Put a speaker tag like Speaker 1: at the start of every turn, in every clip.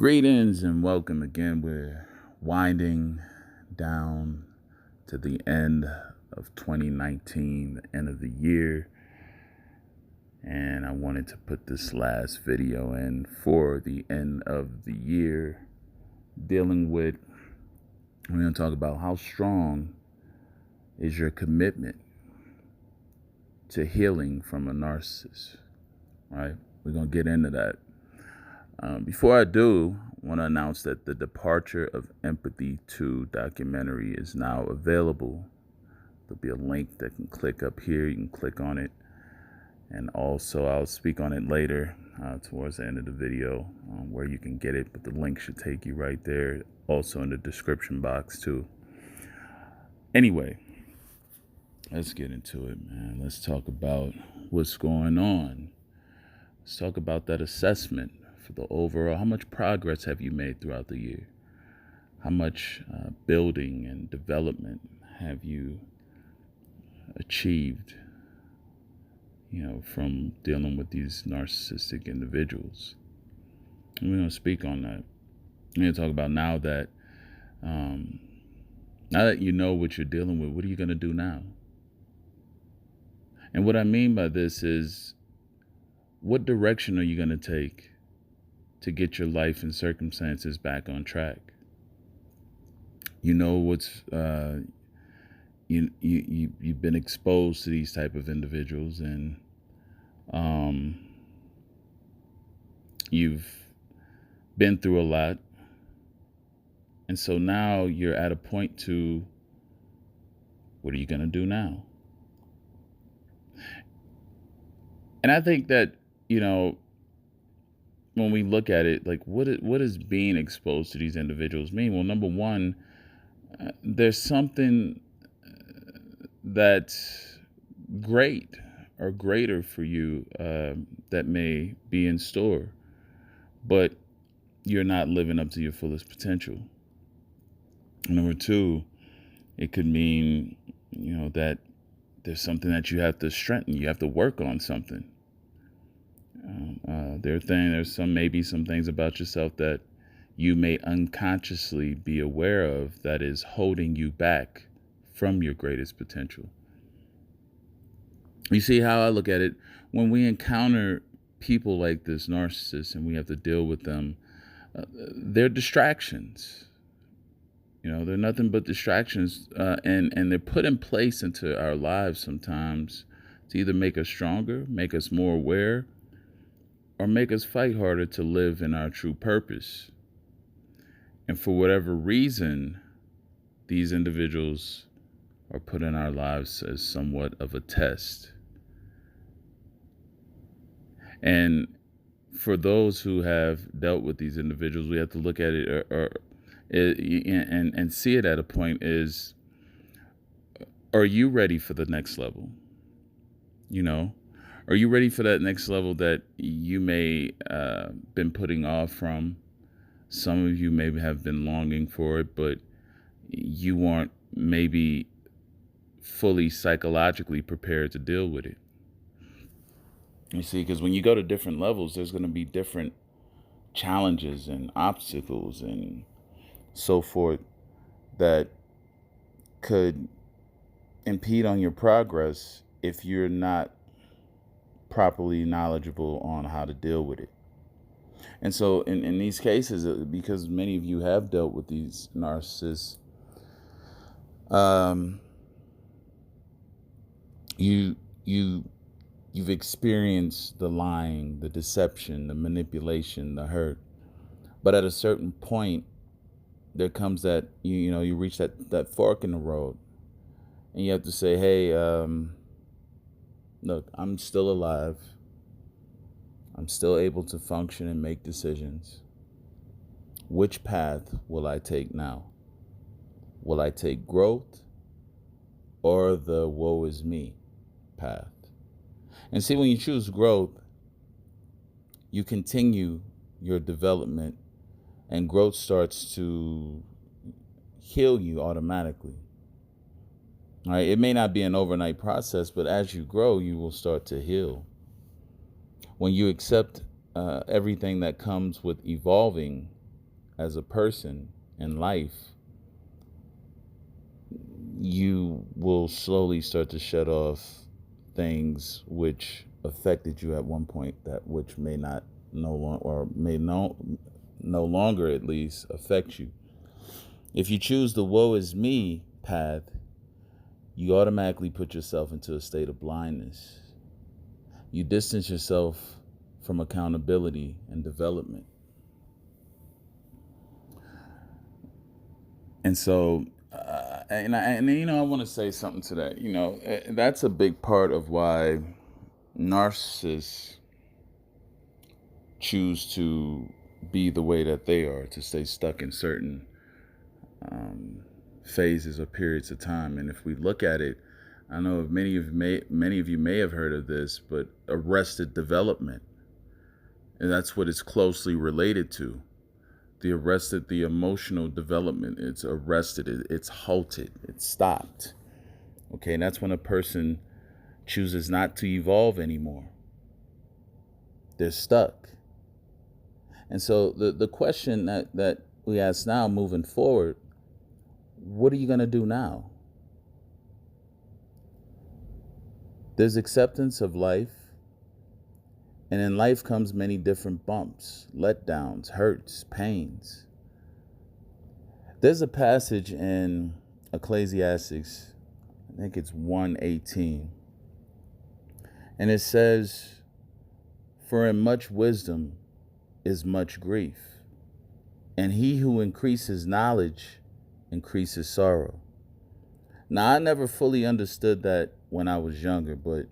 Speaker 1: Greetings and welcome again. We're winding down to the end of 2019, the end of the year. And I wanted to put this last video in for the end of the year, we're going to talk about how strong is your commitment to healing from a narcissist, right? We're going to get into that. Before I do, I want to announce that the Departure of Empathy 2 documentary is now available. There'll be a link that can click up here. You can click on it. And also, I'll speak on it later towards the end of the video where you can get it. But the link should take you right there. Also in the description box, too. Anyway, let's get into it, man. Let's talk about what's going on. Let's talk about that assessment. For the overall, how much progress have you made throughout the year? How much building and development have you achieved, from dealing with these narcissistic individuals? And we're going to speak on that. We're going to talk about now that you know what you're dealing with, what are you going to do now? And what I mean by this is, what direction are you going to take to get your life and circumstances back on track? You know what's you've been exposed to these type of individuals, and you've been through a lot, and so now you're at a point to, what are you going to do now? And I think that when we look at it, like, what does being exposed to these individuals mean? Well, number one, there's something that's great or greater for you that may be in store, but you're not living up to your fullest potential. Number two, it could mean, that there's something that you have to strengthen. You have to work on something. There's maybe some things about yourself that you may unconsciously be aware of that is holding you back from your greatest potential. You see how I look at it? When we encounter people like this narcissist and we have to deal with them, they're distractions. They're nothing but distractions, and they're put in place into our lives sometimes to either make us stronger, make us more aware, or make us fight harder to live in our true purpose. And for whatever reason, these individuals are put in our lives as somewhat of a test. And for those who have dealt with these individuals, we have to look at it and see it at a point is, are you ready for the next level? Are you ready for that next level that you may been putting off from? Some of you maybe have been longing for it, but you aren't maybe fully psychologically prepared to deal with it. You see, because when you go to different levels, there's going to be different challenges and obstacles and so forth that could impede on your progress if you're not properly knowledgeable on how to deal with it. And so in these cases, because many of you have dealt with these narcissists, you've experienced the lying, the deception, the manipulation, the hurt. But at a certain point, there comes that you reach that fork in the road, and you have to say, hey, look, I'm still alive. I'm still able to function and make decisions. Which path will I take now? Will I take growth or the woe is me path? And see, when you choose growth, you continue your development, and growth starts to heal you automatically. All right, it may not be an overnight process, but as you grow, you will start to heal. When you accept everything that comes with evolving, as a person in life, you will slowly start to shut off things which affected you at one point, that which may not no longer, or may no longer at least affect you. If you choose the woe is me path, you automatically put yourself into a state of blindness. You distance yourself from accountability and development. And so, I want to say something to that. That's a big part of why narcissists choose to be the way that they are, to stay stuck in certain phases or periods of time. And if we look at it, I know many of you may have heard of this, but arrested development, and that's what it's closely related to. The emotional development, it's arrested, it's halted, it's stopped. Okay, and that's when a person chooses not to evolve anymore. They're stuck. And so the question that we ask now, moving forward, what are you going to do now? There's acceptance of life, and in life comes many different bumps, letdowns, hurts, pains. There's a passage in Ecclesiastes, I think it's 1:18, and it says, "For in much wisdom is much grief, and he who increases knowledge increases sorrow." Now, I never fully understood that when I was younger, but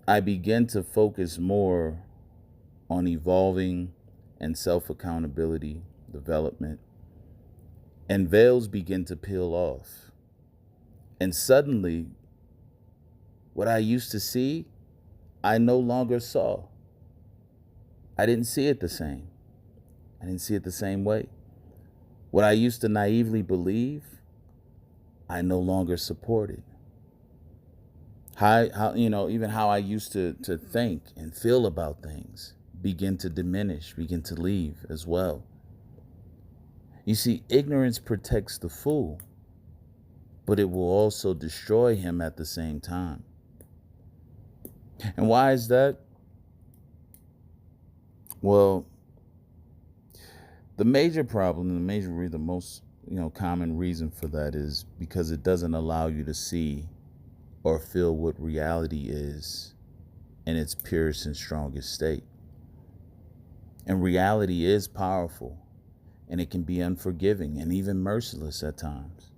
Speaker 1: I began to focus more on evolving and self-accountability, development, and veils begin to peel off. And suddenly, what I used to see, I no longer saw. I didn't see it the same. I didn't see it the same way. What I used to naively believe, I no longer supported. Even how I used to think and feel about things begin to diminish, begin to leave as well. You see, ignorance protects the fool, but it will also destroy him at the same time. And why is that? Well, the major problem, the most common reason for that is because it doesn't allow you to see or feel what reality is in its purest and strongest state. And reality is powerful, and it can be unforgiving and even merciless at times.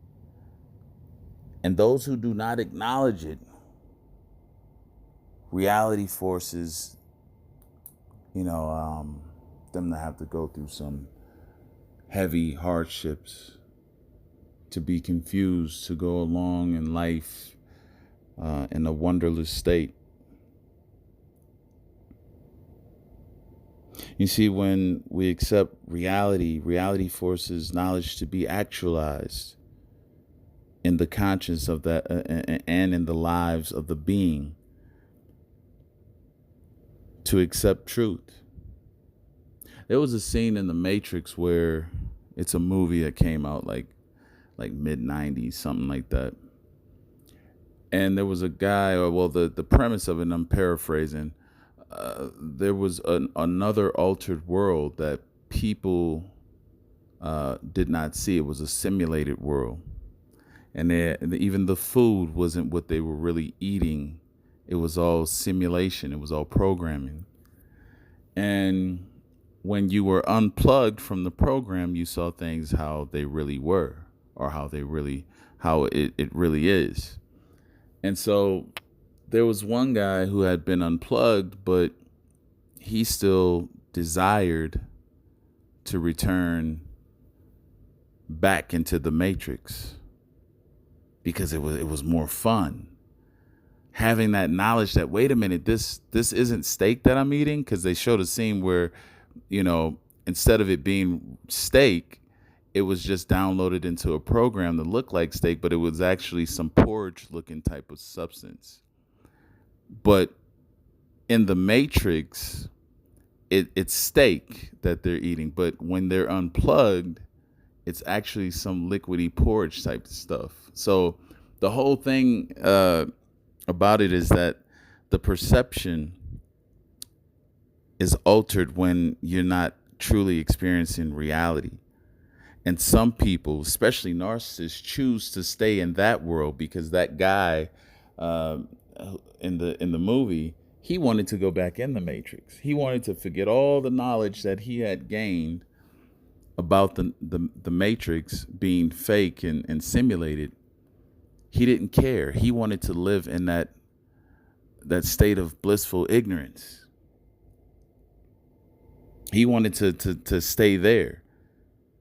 Speaker 1: And those who do not acknowledge it, reality forces them to have to go through some heavy hardships, to be confused, to go along in life in a wonderless state. You see, when we accept reality forces knowledge to be actualized in the conscience of that and in the lives of the being, to accept truth. There was a scene in The Matrix where it's a movie that came out like mid-90s, something like that. And there was a guy, the premise of it, and I'm paraphrasing, there was another altered world that people did not see. It was a simulated world. And even the food wasn't what they were really eating. It was all simulation. It was all programming. And when you were unplugged from the program, you saw things how they really were, or how it really is. And so there was one guy who had been unplugged, but he still desired to return back into the Matrix because it was more fun. Having that knowledge that, wait a minute, this isn't steak that I'm eating, because they showed a scene where, instead of it being steak, it was just downloaded into a program that looked like steak, but it was actually some porridge-looking type of substance. But in the Matrix, it's steak that they're eating, but when they're unplugged, it's actually some liquidy porridge type stuff. So the whole thing about it is that the perception is altered when you're not truly experiencing reality. And some people, especially narcissists, choose to stay in that world because that guy uh, in the movie, he wanted to go back in the Matrix. He wanted to forget all the knowledge that he had gained about the Matrix being fake and simulated. He didn't care. He wanted to live in that state of blissful ignorance. He wanted to stay there.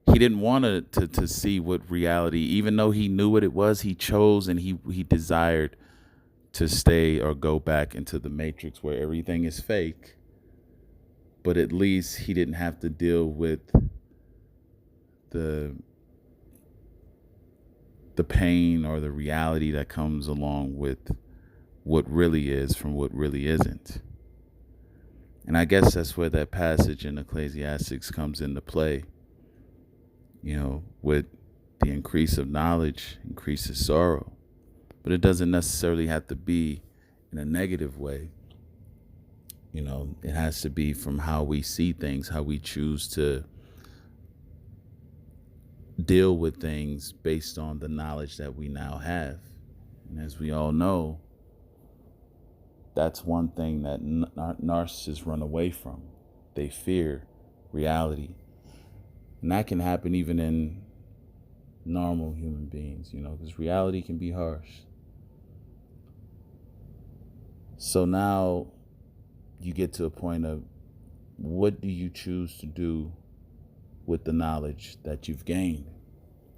Speaker 1: He didn't want to see what reality, even though he knew what it was, he chose and he desired to stay or go back into the Matrix where everything is fake. But at least he didn't have to deal with the pain or the reality that comes along with what really is from what really isn't. And I guess that's where that passage in Ecclesiastes comes into play. With the increase of knowledge increases sorrow. But it doesn't necessarily have to be in a negative way. It has to be from how we see things, how we choose to deal with things based on the knowledge that we now have. And as we all know, that's one thing that narcissists run away from. They fear reality. And that can happen even in normal human beings, because reality can be harsh. So now you get to a point of, what do you choose to do with the knowledge that you've gained?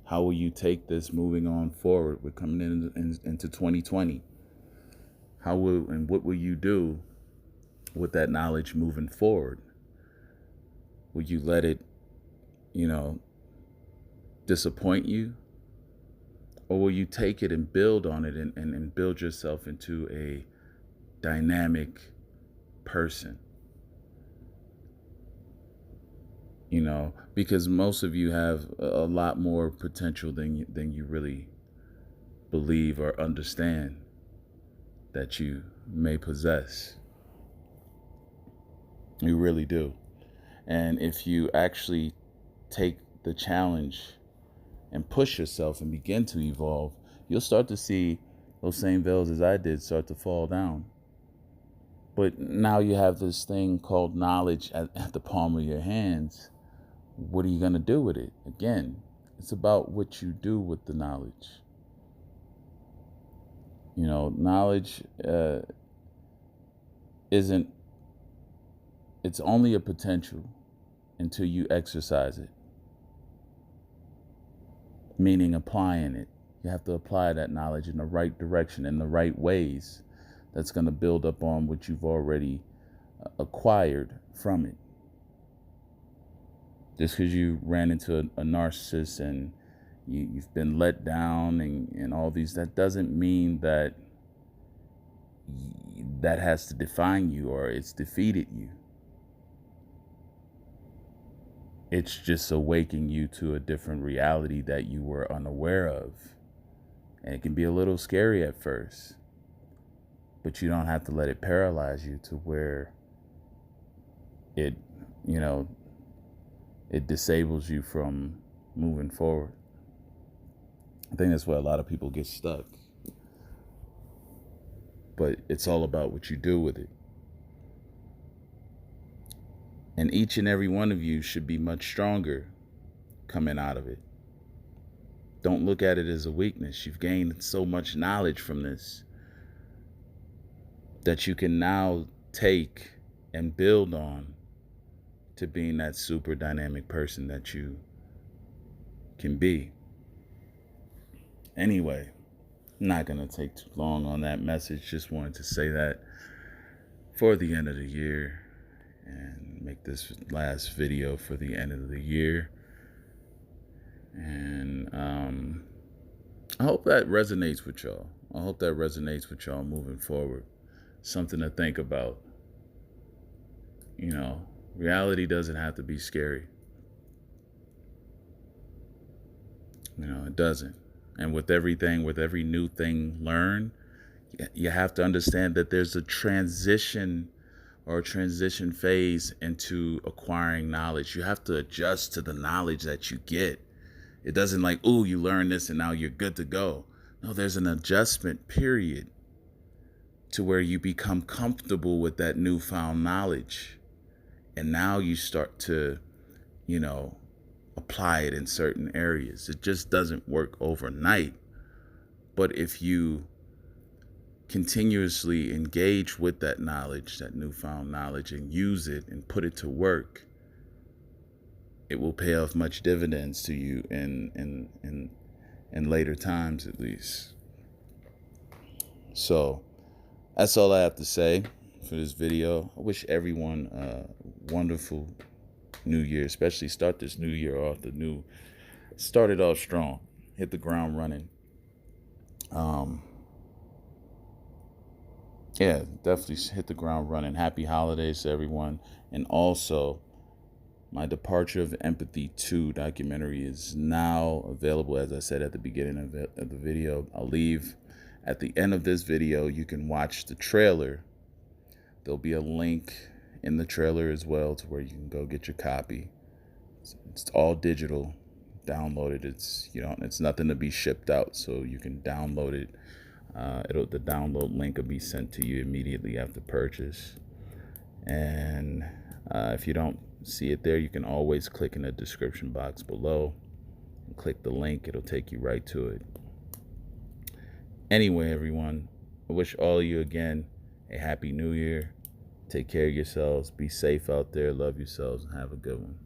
Speaker 1: How will you take this moving on forward? We're coming into 2020. What will you do with that knowledge moving forward? Will you let it, disappoint you? Or will you take it and build on it and build yourself into a dynamic person? Because most of you have a lot more potential than you really believe or understand that you may possess. You really do. And if you actually take the challenge and push yourself and begin to evolve, you'll start to see those same veils as I did start to fall down. But now you have this thing called knowledge at the palm of your hands. What are you going to do with it? Again, it's about what you do with the knowledge. Knowledge it's only a potential until you exercise it. Meaning applying it. You have to apply that knowledge in the right direction, in the right ways. That's going to build up on what you've already acquired from it. Just because you ran into a narcissist and you've been let down and all these, that doesn't mean that has to define you or it's defeated you. It's just awakening you to a different reality that you were unaware of. And it can be a little scary at first, but you don't have to let it paralyze you to where it disables you from moving forward. I think that's where a lot of people get stuck. But it's all about what you do with it. And each and every one of you should be much stronger coming out of it. Don't look at it as a weakness. You've gained so much knowledge from this that you can now take and build on to being that super dynamic person that you can be. Anyway, I'm not going to take too long on that message. Just wanted to say that for the end of the year and make this last video for the end of the year. And I hope that resonates with y'all. I hope that resonates with y'all moving forward. Something to think about. Reality doesn't have to be scary. It doesn't. And with everything, with every new thing learned, you have to understand that there's a transition or a transition phase into acquiring knowledge. You have to adjust to the knowledge that you get. It doesn't like, oh, you learn this and now you're good to go. No, there's an adjustment period to where you become comfortable with that newfound knowledge. And now you start to, apply it in certain areas. It just doesn't work overnight. But if you continuously engage with that knowledge, that newfound knowledge, and use it and put it to work, it will pay off much dividends to you in later times, at least. So that's all I have to say for this video. I wish everyone a wonderful new year, especially start this new year off start it off strong, hit the ground running. Yeah, definitely hit the ground running. Happy holidays to everyone. And also, my Departure of Empathy 2 documentary is now available, as I said at the beginning of the video. I'll leave at the end of this video. You can watch the trailer. There'll be a link in the trailer as well to where you can go get your copy. It's all digital. Download it. It's nothing to be shipped out, so you can download it. The download link will be sent to you immediately after purchase. And if you don't see it there, you can always click in the description box below and click the link. It'll take you right to it. Anyway, everyone, I wish all of you again a happy new year. Take care of yourselves. Be safe out there. Love yourselves and have a good one.